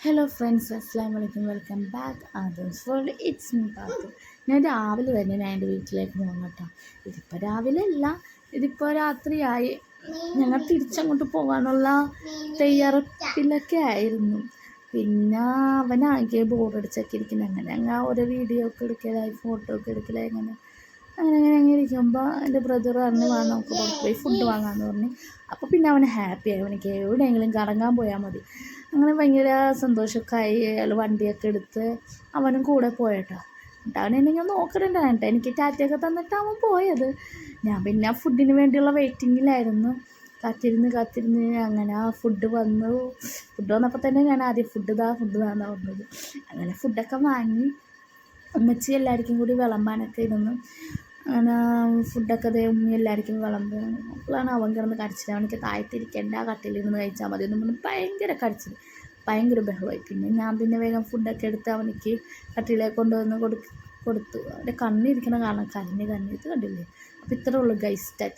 Hello friends, അസ്സാം വലൈക്കും. Welcome back Adam's world. It's me Pathu. ഞാൻ രാവിലെ തന്നെ എൻ്റെ വീട്ടിലേക്ക് പോകുന്നു കേട്ടോ. ഇതിപ്പോൾ രാവിലെ അല്ല, ഇതിപ്പോൾ രാത്രിയായി. ഞങ്ങൾ തിരിച്ചങ്ങോട്ട് പോകാനുള്ള തയ്യാറെടുപ്പിലൊക്കെ ആയിരുന്നു. പിന്നെ അവനാകെ ബോറടിച്ചൊക്കെ ഇരിക്കുന്നത്. അങ്ങനെ ഞങ്ങൾ ഓരോ വീഡിയോ ഒക്കെ എടുക്കലായി, ഫോട്ടോ ഒക്കെ എടുക്കലായി. അങ്ങനെ ഇരിക്കുമ്പോൾ എൻ്റെ ബ്രദർ പറഞ്ഞു, നമുക്ക് പുറത്ത് പോയി ഫുഡ് വാങ്ങാമെന്ന് പറഞ്ഞു. അപ്പോൾ പിന്നെ അവന് ഹാപ്പിയായി. അവനിക്ക് എവിടെയെങ്കിലും കറങ്ങാൻ പോയാൽ മതി. അങ്ങനെ ഭയങ്കര സന്തോഷമൊക്കെ ആയി. അയാൾ വണ്ടിയൊക്കെ എടുത്ത് അവനും കൂടെ പോയിട്ടോ. എന്നിട്ട് അവനെന്നെ നോക്കണുണ്ടായിട്ട് എനിക്ക് ടാറ്റയൊക്കെ തന്നിട്ട് അവൻ പോയത്. ഞാൻ പിന്നെ ഫുഡിന് വേണ്ടിയുള്ള വെയിറ്റിങ്ങിലായിരുന്നു. കാത്തിരുന്ന് അങ്ങനെ ആ ഫുഡ് വന്നപ്പോൾ തന്നെ ഞാൻ ആദ്യം ഫുഡ് താന്നാണ് പറഞ്ഞത്. അങ്ങനെ ഫുഡൊക്കെ വാങ്ങി ഉമ്മച്ചി എല്ലാവർക്കും കൂടി വിളമ്പാനൊക്കെ ഇരുന്നു. അങ്ങനെ ഫുഡൊക്കെ ഉമ്മി എല്ലാവർക്കും വിളമ്പുകയാണ്. അപ്പോഴാണ് അവൻ കിടന്ന് കരച്ചിൽ. അവനക്ക് താഴത്തിരിക്കേണ്ട, കട്ടിലിരുന്ന് കഴിച്ചാൽ മതി എന്ന് പറഞ്ഞ് ഭയങ്കര കരച്ചിൽ, ഭയങ്കര ബഹളമായി. പിന്നെ വേഗം ഫുഡൊക്കെ എടുത്ത് അവനിക്ക് കട്ടിലേക്ക് കൊണ്ടുവന്ന് കൊടുത്തു. അവൻ്റെ കണ്ണിരിക്കണ കാരണം കരഞ്ഞ് ഇത് കണ്ടില്ലേ. അപ്പോൾ ഇത്രേ ഉള്ളൂ ഗൈസ്. ടാറ്റ.